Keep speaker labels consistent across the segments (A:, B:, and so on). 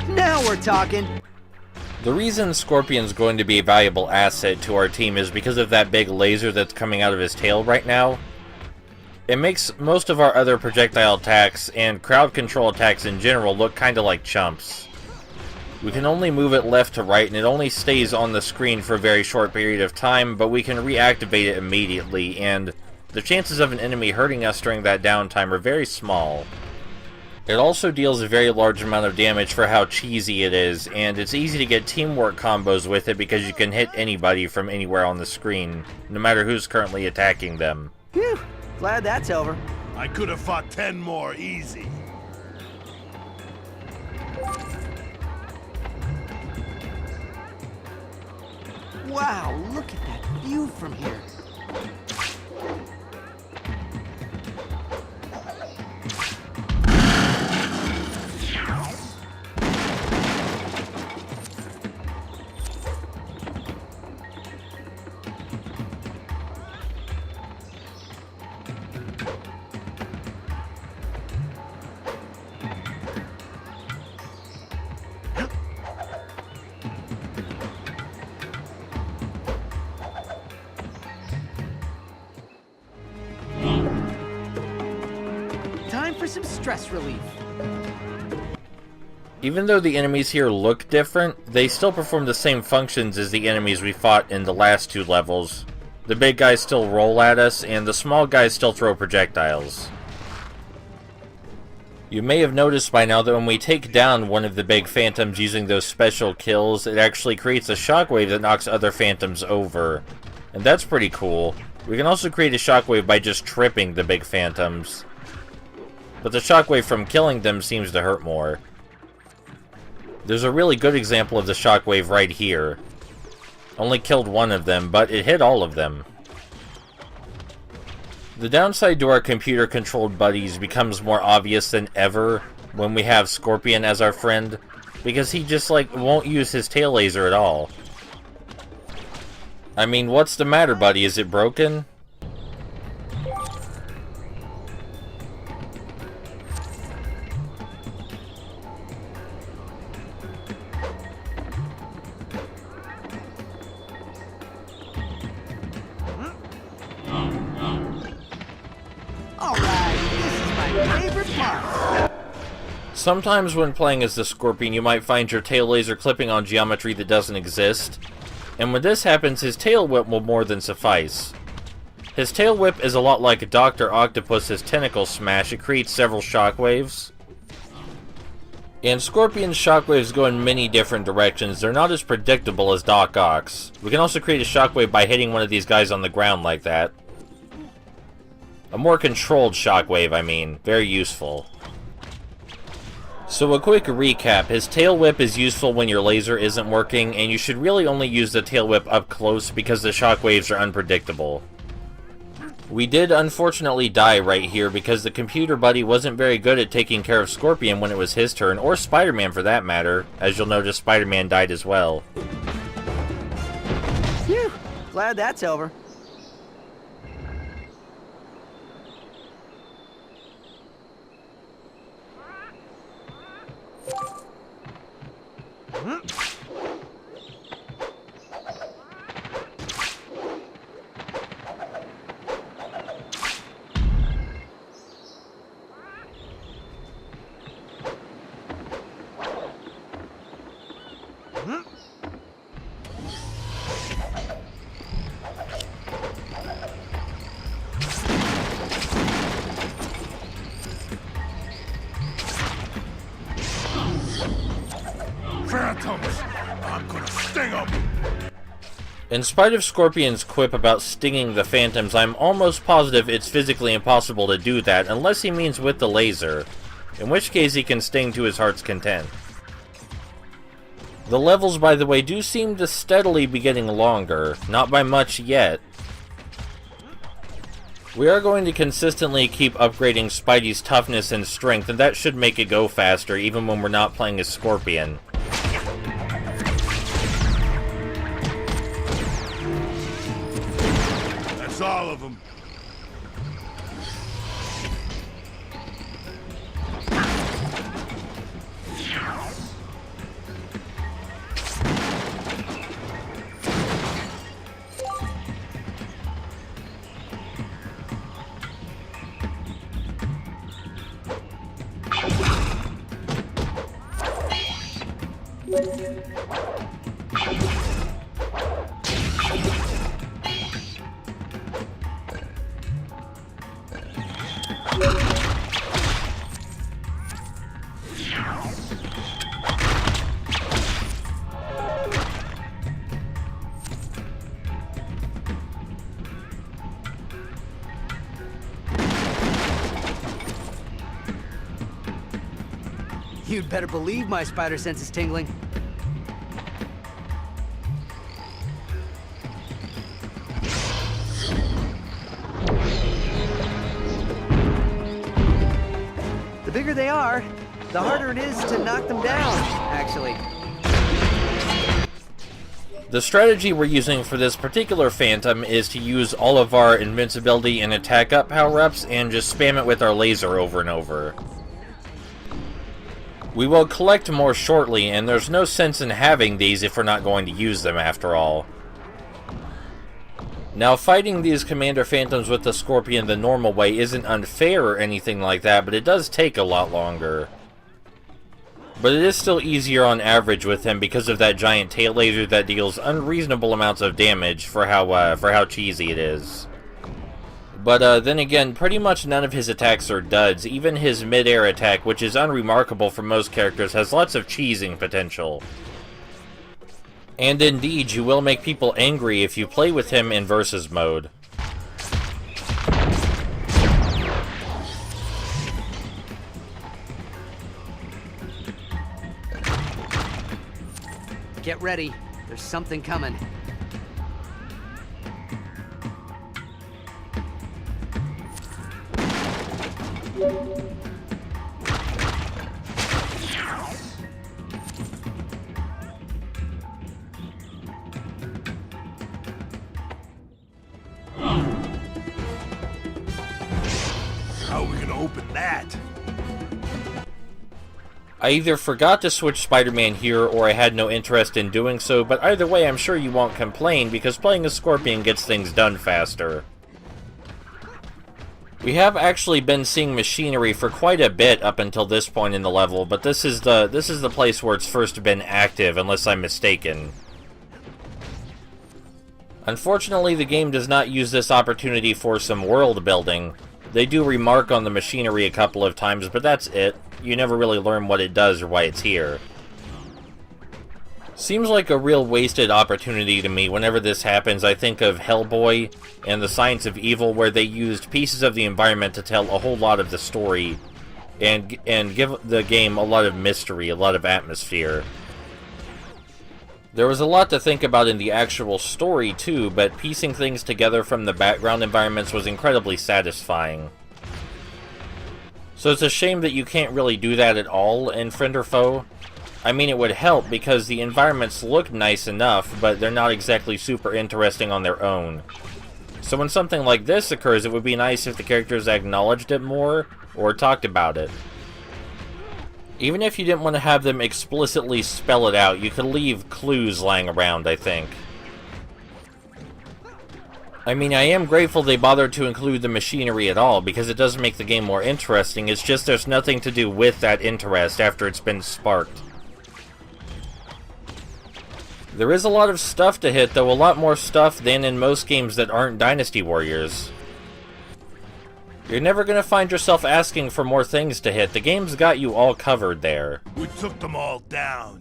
A: Now we're talking!
B: The reason Scorpion's going to be a valuable asset to our team is because of that big laser that's coming out of his tail right now. It makes most of our other projectile attacks and crowd control attacks in general look kinda like chumps. We can only move it left to right and it only stays on the screen for a very short period of time, but we can reactivate it immediately, and the chances of an enemy hurting us during that downtime are very small. It also deals a very large amount of damage for how cheesy it is, and it's easy to get teamwork combos with it because you can hit anybody from anywhere on the screen, no matter who's currently attacking them.
A: Phew, glad that's over.
C: I could have fought 10 more easy.
A: Wow, look at that view from here. Time for some stress relief.
B: Even though the enemies here look different, they still perform the same functions as the enemies we fought in the last two levels. The big guys still roll at us, and the small guys still throw projectiles. You may have noticed by now that when we take down one of the big phantoms using those special kills, it actually creates a shockwave that knocks other phantoms over. And that's pretty cool. We can also create a shockwave by just tripping the big phantoms. But the shockwave from killing them seems to hurt more. There's a really good example of the shockwave right here. Only killed one of them, but it hit all of them. The downside to our computer-controlled buddies becomes more obvious than ever when we have Scorpion as our friend, because he just, won't use his tail laser at all. I mean, what's the matter, buddy? Is it broken? Sometimes when playing as the Scorpion, you might find your tail laser clipping on geometry that doesn't exist. And when this happens, his tail whip will more than suffice. His tail whip is a lot like Dr. Octopus's tentacle smash. It creates several shockwaves. And Scorpion's shockwaves go in many different directions. They're not as predictable as Doc Ock's. We can also create a shockwave by hitting one of these guys on the ground like that. A more controlled shockwave, I mean. Very useful. So a quick recap, his tail whip is useful when your laser isn't working, and you should really only use the tail whip up close because the shockwaves are unpredictable. We did unfortunately die right here because the computer buddy wasn't very good at taking care of Scorpion when it was his turn, or Spider-Man for that matter. As you'll notice, Spider-Man died as well.
A: Phew, glad that's over.
C: Phantoms! I'm gonna sting them!
B: In spite of Scorpion's quip about stinging the phantoms, I'm almost positive it's physically impossible to do that unless he means with the laser, in which case he can sting to his heart's content. The levels, by the way, do seem to steadily be getting longer, not by much yet. We are going to consistently keep upgrading Spidey's toughness and strength, and that should make it go faster, even when we're not playing as Scorpion.
C: That's all of them.
A: You'd better believe my spider sense is tingling. The bigger they are, the harder it is to knock them down, actually.
B: The strategy we're using for this particular Phantom is to use all of our invincibility and attack up power-ups and just spam it with our laser over and over. We will collect more shortly, and there's no sense in having these if we're not going to use them after all. Now, fighting these Commander Phantoms with the Scorpion the normal way isn't unfair or anything like that, but it does take a lot longer. But it is still easier on average with him because of that giant tail laser that deals unreasonable amounts of damage for how cheesy it is. But then again, pretty much none of his attacks are duds. Even his mid-air attack, which is unremarkable for most characters, has lots of cheesing potential. And indeed, you will make people angry if you play with him in versus mode.
A: Get ready. There's something coming.
C: How are we gonna open that?
B: I either forgot to switch Spider-Man here, or I had no interest in doing so, but either way I'm sure you won't complain, because playing as Scorpion gets things done faster. We have actually been seeing machinery for quite a bit up until this point in the level, but this is the place where it's first been active, unless I'm mistaken. Unfortunately, the game does not use this opportunity for some world building. They do remark on the machinery a couple of times, but that's it. You never really learn what it does or why it's here. Seems like a real wasted opportunity to me. Whenever this happens, I think of Hellboy and the Science of Evil, where they used pieces of the environment to tell a whole lot of the story and give the game a lot of mystery, a lot of atmosphere. There was a lot to think about in the actual story, too, but piecing things together from the background environments was incredibly satisfying. So it's a shame that you can't really do that at all in Friend or Foe. I mean, it would help because the environments look nice enough, but they're not exactly super interesting on their own. So when something like this occurs, it would be nice if the characters acknowledged it more, or talked about it. Even if you didn't want to have them explicitly spell it out, you could leave clues lying around, I think. I mean, I am grateful they bothered to include the machinery at all, because it does make the game more interesting. It's just there's nothing to do with that interest after it's been sparked. There is a lot of stuff to hit, though, a lot more stuff than in most games that aren't Dynasty Warriors. You're never going to find yourself asking for more things to hit. The game's got you all covered there.
C: We took them all down.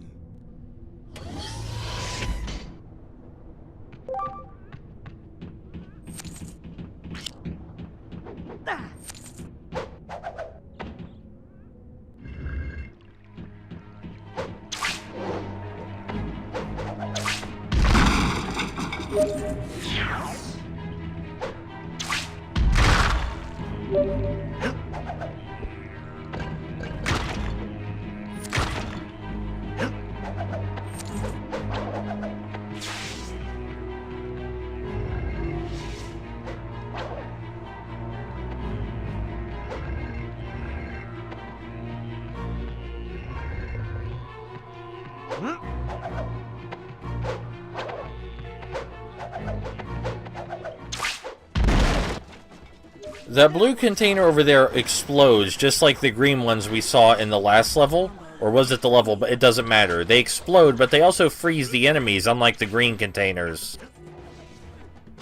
B: That blue container over there explodes, just like the green ones we saw in the last level. Or was it the level? But it doesn't matter. They explode, but they also freeze the enemies, unlike the green containers.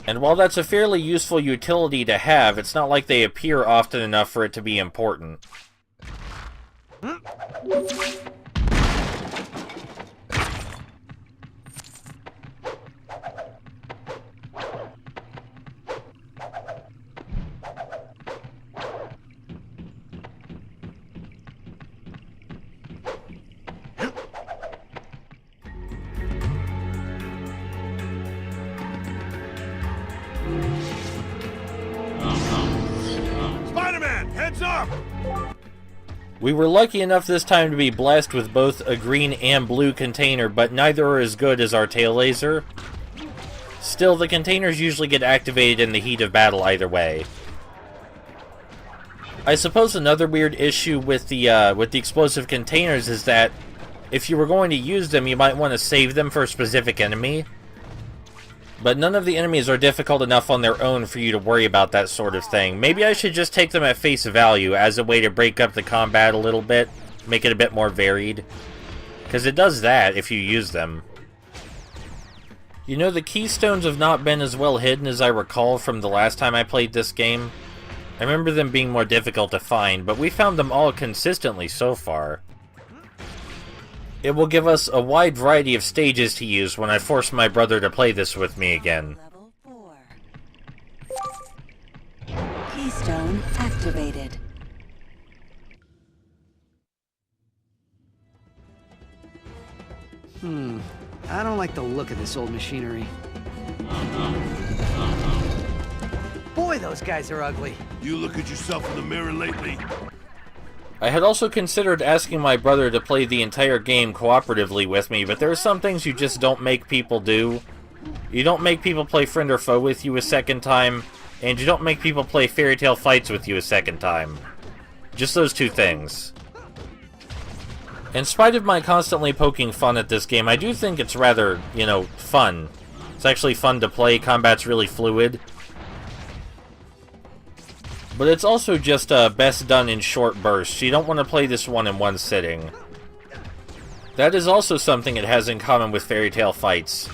B: And while that's a fairly useful utility to have, it's not like they appear often enough for it to be important.
C: Spider-Man, heads up!
B: We were lucky enough this time to be blessed with both a green and blue container, but neither are as good as our tail laser. Still, the containers usually get activated in the heat of battle either way. I suppose another weird issue with the explosive containers is that if you were going to use them, you might want to save them for a specific enemy. But none of the enemies are difficult enough on their own for you to worry about that sort of thing. Maybe I should just take them at face value as a way to break up the combat a little bit, make it a bit more varied. Because it does that if you use them. You know, the keystones have not been as well hidden as I recall from the last time I played this game. I remember them being more difficult to find, but we found them all consistently so far. It will give us a wide variety of stages to use when I force my brother to play this with me again.
D: Level 4. Keystone activated.
A: I don't like the look of this old machinery. Boy, those guys are ugly.
C: You look at yourself in the mirror lately?
B: I had also considered asking my brother to play the entire game cooperatively with me, but there are some things you just don't make people do. You don't make people play friend or foe with you a second time, and you don't make people play fairy tale fights with you a second time. Just those two things. In spite of my constantly poking fun at this game, I do think it's rather, you know, fun. It's actually fun to play, combat's really fluid. But it's also just best done in short bursts. You don't want to play this one in one sitting. That is also something it has in common with Fairy Tale Fights.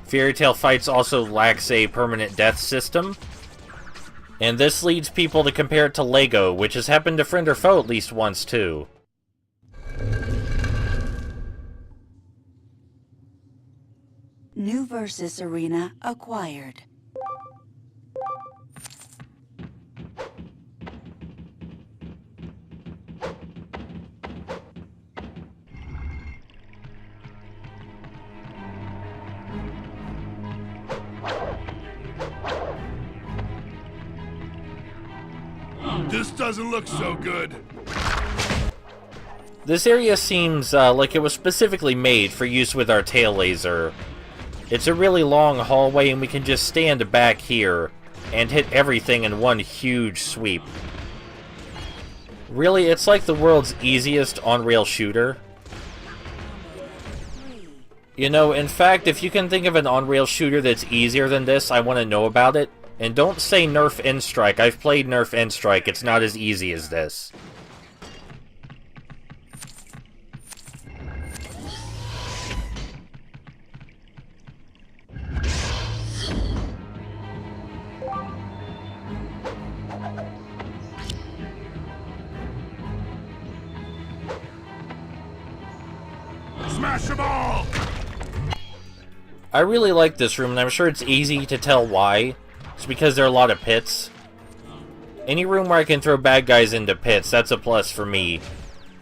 B: Fairy Tale Fights also lacks a permanent death system. And this leads people to compare it to Lego, which has happened to friend or foe at least once too.
D: New Versus Arena acquired.
C: This doesn't look so good.
B: This area seems like it was specifically made for use with our tail laser. It's a really long hallway and we can just stand back here and hit everything in one huge sweep. Really, it's like the world's easiest on-rail shooter. You know, in fact, if you can think of an on-rail shooter that's easier than this, I want to know about it. And don't say Nerf N-Strike. I've played Nerf N-Strike. It's not as easy as this.
C: Smash them all!
B: I really like this room, and I'm sure it's easy to tell why. It's because there are a lot of pits. Any room where I can throw bad guys into pits, that's a plus for me.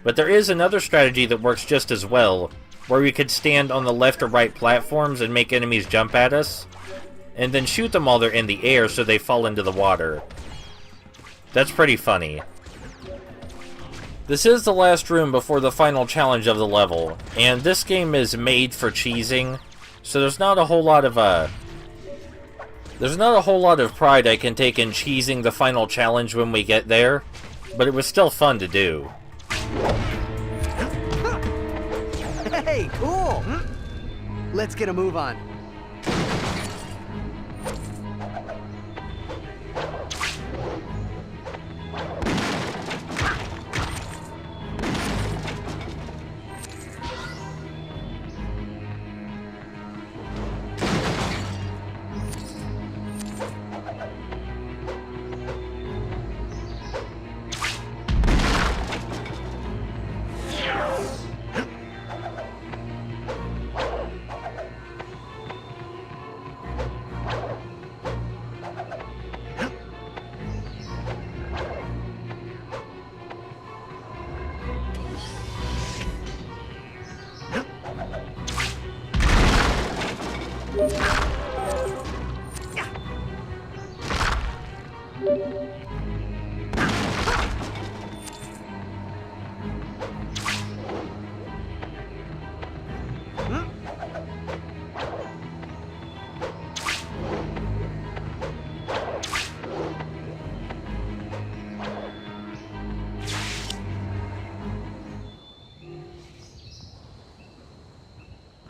B: But there is another strategy that works just as well, where we could stand on the left or right platforms and make enemies jump at us, and then shoot them while they're in the air so they fall into the water. That's pretty funny. This is the last room before the final challenge of the level, and this game is made for cheesing, so there's not a whole lot of pride I can take in cheesing the final challenge when we get there, but it was still fun to do.
A: Hey, Cool. Let's get a move on.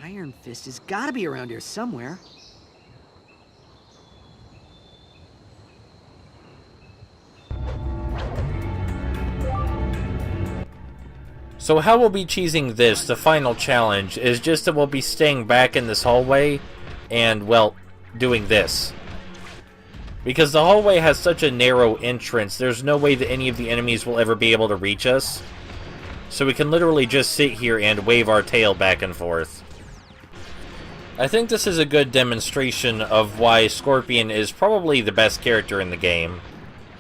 A: Iron Fist has got to be around here somewhere.
B: So how we'll be cheesing this, the final challenge, is just that we'll be staying back in this hallway and, well, doing this. Because the hallway has such a narrow entrance, there's no way that any of the enemies will ever be able to reach us. So we can literally just sit here and wave our tail back and forth. I think this is a good demonstration of why Scorpion is probably the best character in the game.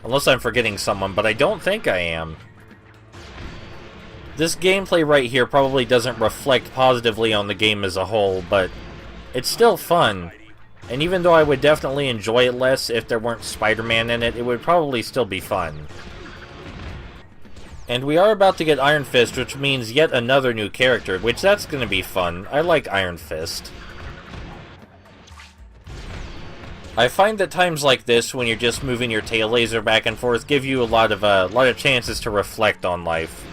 B: Unless I'm forgetting someone, but I don't think I am. This gameplay right here probably doesn't reflect positively on the game as a whole, but it's still fun. And even though I would definitely enjoy it less if there weren't Spider-Man in it, it would probably still be fun. And we are about to get Iron Fist, which means yet another new character, which that's going to be fun. I like Iron Fist. I find that times like this, when you're just moving your tail laser back and forth, give you a lot of chances to reflect on life.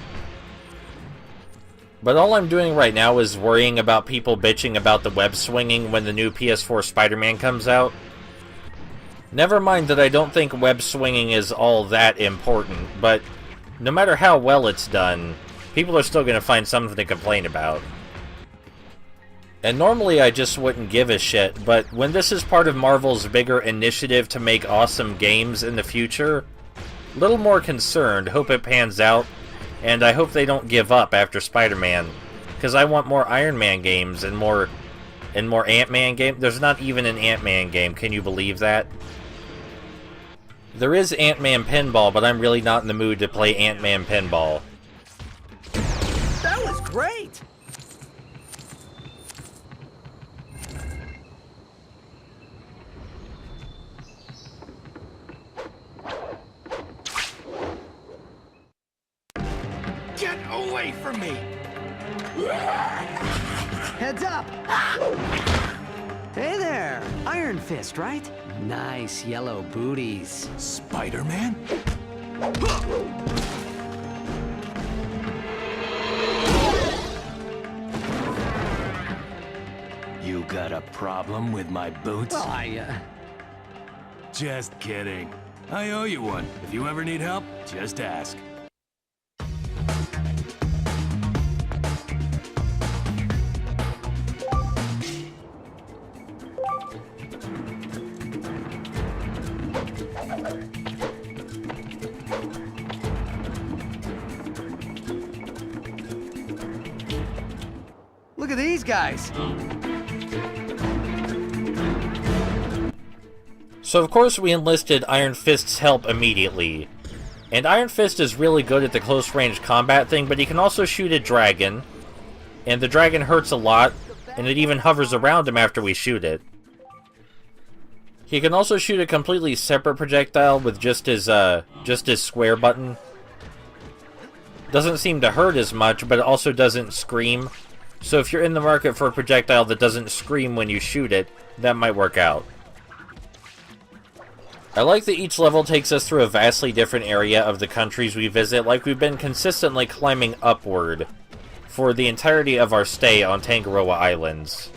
B: But all I'm doing right now is worrying about people bitching about the web swinging when the new PS4 Spider-Man comes out. Never mind that I don't think web swinging is all that important, but no matter how well it's done, people are still going to find something to complain about. And normally I just wouldn't give a shit, but when this is part of Marvel's bigger initiative to make awesome games in the future, a little more concerned, hope it pans out. And I hope they don't give up after Spider-Man, because I want more Iron Man games and more Ant-Man games. There's not even an Ant-Man game, can you believe that? There is Ant-Man Pinball, but I'm really not in the mood to play Ant-Man Pinball.
A: That was great!
C: Get away from me!
A: Heads up! Hey there! Iron Fist, right? Nice yellow booties.
C: Spider-Man?
E: You got a problem with my boots?
A: Well,
E: Just kidding. I owe you one. If you ever need help, just ask.
A: Look at these guys.
B: So of course we enlisted Iron Fist's help immediately. And Iron Fist is really good at the close-range combat thing, but he can also shoot a dragon. And the dragon hurts a lot, and it even hovers around him after we shoot it. He can also shoot a completely separate projectile with just his square button. Doesn't seem to hurt as much, but it also doesn't scream. So if you're in the market for a projectile that doesn't scream when you shoot it, that might work out. I like that each level takes us through a vastly different area of the countries we visit, like we've been consistently climbing upward for the entirety of our stay on Tangaroa Islands.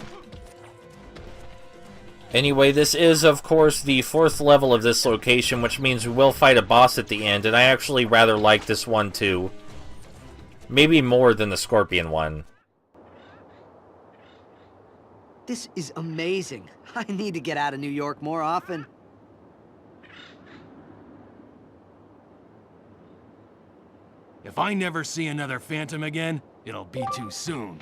B: Anyway, this is, of course, the 4th level of this location, which means we will fight a boss at the end, and I actually rather like this one, too. Maybe more than the Scorpion one.
A: This is amazing. I need to get out of New York more often.
E: If I never see another Phantom again, it'll be too soon.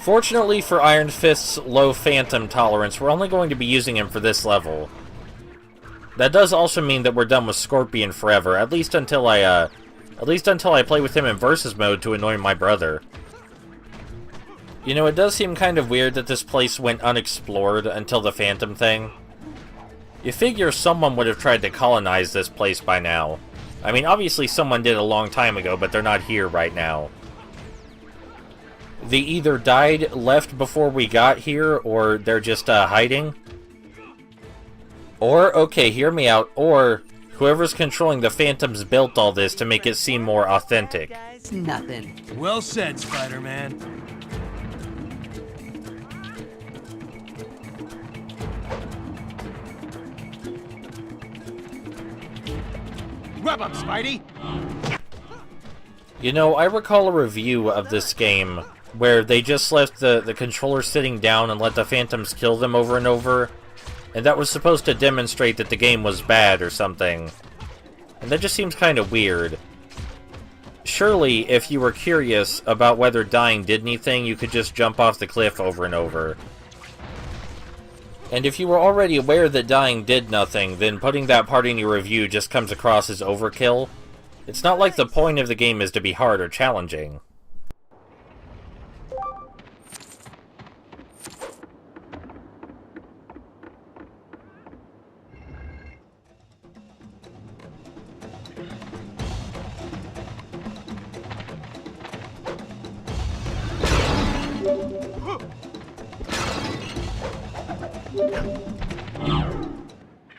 B: Fortunately for Iron Fist's low Phantom tolerance, we're only going to be using him for this level. That does also mean that we're done with Scorpion forever, at least until I play with him in Versus mode to annoy my brother. You know, it does seem kind of weird that this place went unexplored until the Phantom thing. You figure someone would have tried to colonize this place by now. I mean, obviously someone did a long time ago, but they're not here right now. They either died, left before we got here, or they're just hiding. Or, okay, hear me out, or whoever's controlling the Phantoms built all this to make it seem more authentic.
A: Guys, nothing.
E: Well said, Spider-Man.
C: Rub 'em, Spidey!
B: You know, I recall a review of this game where they just left the controller sitting down and let the Phantoms kill them over and over, and that was supposed to demonstrate that the game was bad or something. And that just seems kind of weird. Surely, if you were curious about whether dying did anything, you could just jump off the cliff over and over. And if you were already aware that dying did nothing, then putting that part in your review just comes across as overkill. It's not like the point of the game is to be hard or challenging.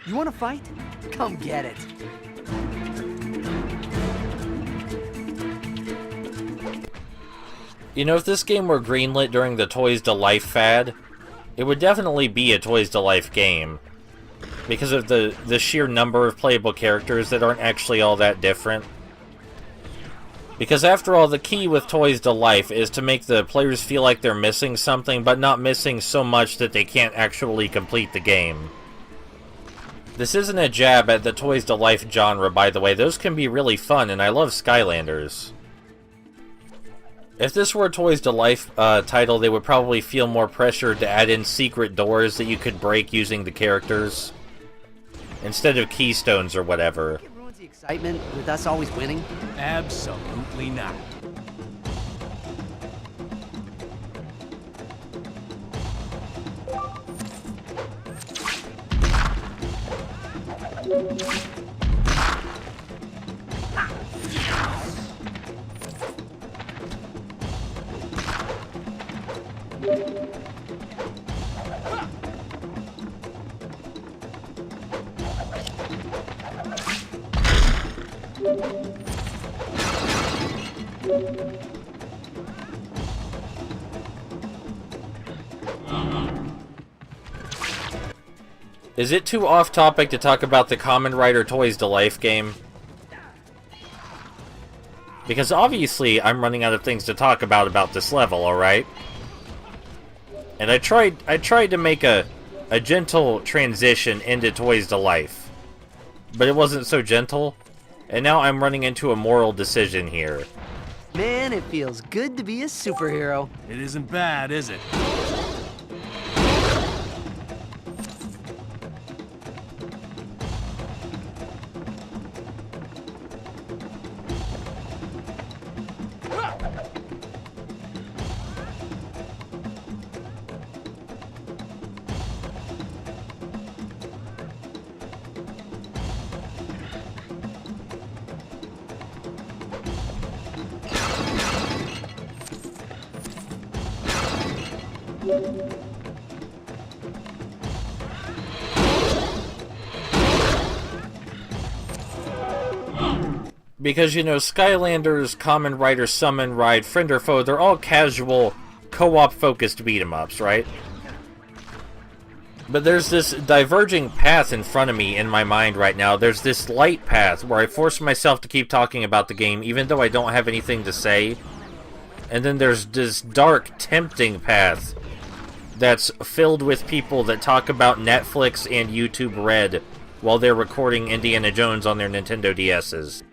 A: You want to fight? Come get it.
B: You know, if this game were greenlit during the Toys to Life fad, it would definitely be a Toys to Life game. Because of the sheer number of playable characters that aren't actually all that different. Because after all, the key with Toys to Life is to make the players feel like they're missing something, but not missing so much that they can't actually complete the game. This isn't a jab at the Toys to Life genre, by the way. Those can be really fun, and I love Skylanders. If this were a Toys to Life title, they would probably feel more pressured to add in secret doors that you could break using the characters, instead of keystones or whatever.
A: It ruins the excitement with us always winning.
E: Absolutely not.
B: Is it too off-topic to talk about the Kamen Rider Toys to Life game? Because obviously I'm running out of things to talk about this level, alright? And I tried to make a gentle transition into Toys to Life. But it wasn't so gentle, and now I'm running into a moral decision here.
A: Man, it feels good to be a superhero.
E: It isn't bad, is it?
B: Because, you know, Skylanders, Common Rider, Summon, Ride, Friend or Foe, they're all casual, co-op focused beat-em-ups, right? But there's this diverging path in front of me in my mind right now. There's this light path where I force myself to keep talking about the game even though I don't have anything to say. And then there's this dark, tempting path that's filled with people that talk about Netflix and YouTube Red while they're recording Indiana Jones on their Nintendo DS's.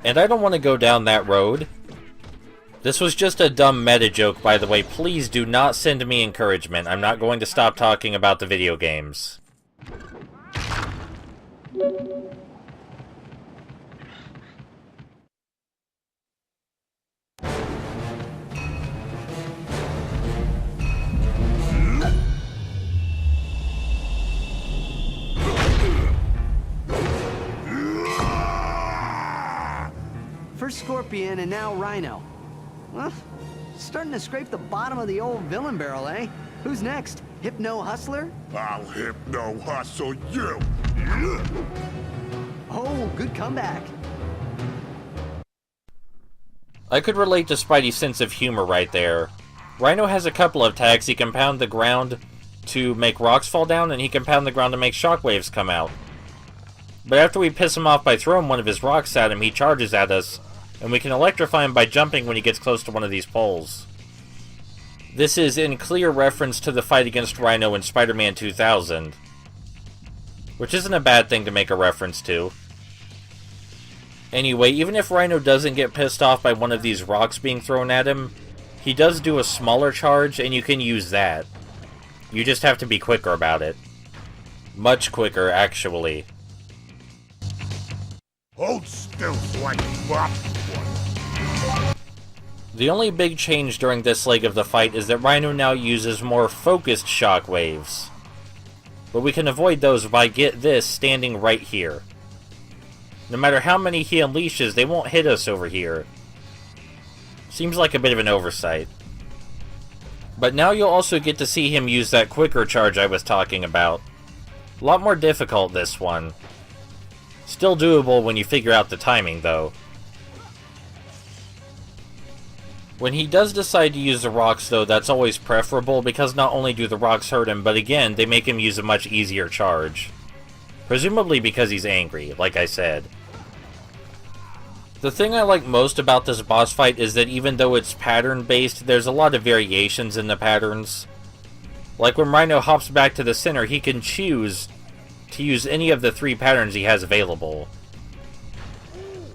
B: And I don't want to go down that road. This was just a dumb meta joke, by the way. Please do not send me encouragement. I'm not going to stop talking about the video games.
A: First Scorpion and now Rhino. Well, starting to scrape the bottom of the old villain barrel, eh? Who's next? Hypno Hustler?
F: I'll hypno hustle you.
A: Oh, good comeback.
B: I could relate to Spidey's sense of humor right there. Rhino has a couple of attacks. He can pound the ground to make rocks fall down, and he can pound the ground to make shockwaves come out. But after we piss him off by throwing one of his rocks at him, he charges at us, and we can electrify him by jumping when he gets close to one of these poles. This is in clear reference to the fight against Rhino in Spider-Man 2000, which isn't a bad thing to make a reference to. Anyway, even if Rhino doesn't get pissed off by one of these rocks being thrown at him, he does do a smaller charge, and you can use that. You just have to be quicker about it. Much quicker, actually.
F: Hold still so I can mop one.
B: The only big change during this leg of the fight is that Rhino now uses more focused shockwaves. But we can avoid those by, get this, standing right here. No matter how many he unleashes, they won't hit us over here. Seems like a bit of an oversight. But now you'll also get to see him use that quicker charge I was talking about. A lot more difficult, this one. Still doable when you figure out the timing, though. When he does decide to use the rocks, though, that's always preferable, because not only do the rocks hurt him, but again, they make him use a much easier charge. Presumably because he's angry, like I said. The thing I like most about this boss fight is that even though it's pattern-based, there's a lot of variations in the patterns. Like when Rhino hops back to the center, he can choose to use any of the 3 patterns he has available.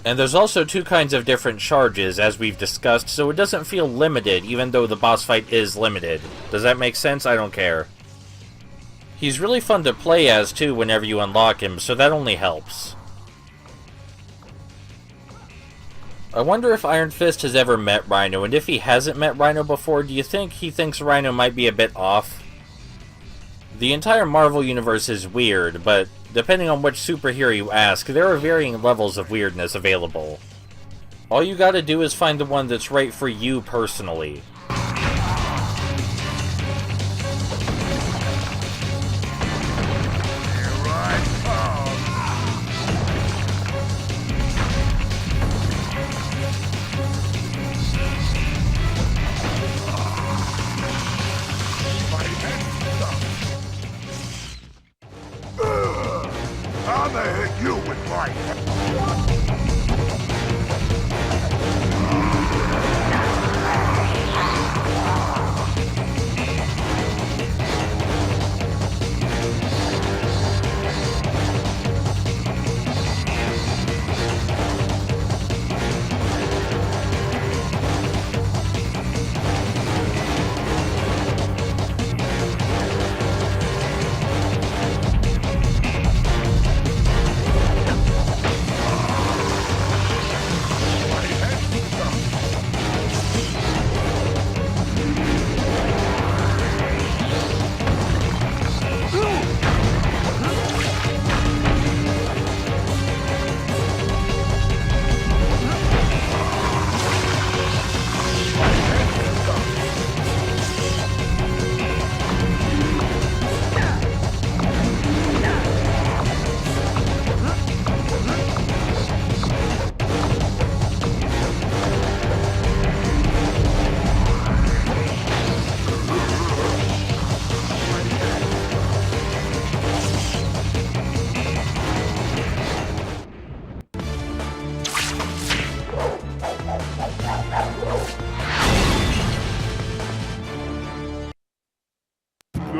B: And there's also 2 kinds of different charges, as we've discussed, so it doesn't feel limited, even though the boss fight is limited. Does that make sense? I don't care. He's really fun to play as, too, whenever you unlock him, so that only helps. I wonder if Iron Fist has ever met Rhino, and if he hasn't met Rhino before, do you think he thinks Rhino might be a bit off? The entire Marvel universe is weird, but depending on which superhero you ask, there are varying levels of weirdness available. All you gotta do is find the one that's right for you personally.
F: I'ma hit you with my...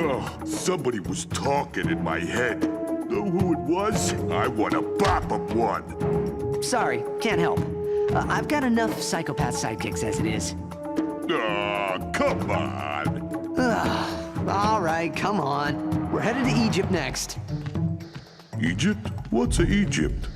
F: Oh, somebody was talking in my head. Know who it was? I want to bop 'em one.
A: Sorry, can't help. I've got enough psychopath sidekicks as it is.
F: Aw, come on.
A: All right, come on. We're headed to Egypt next.
F: Egypt? What's a Egypt?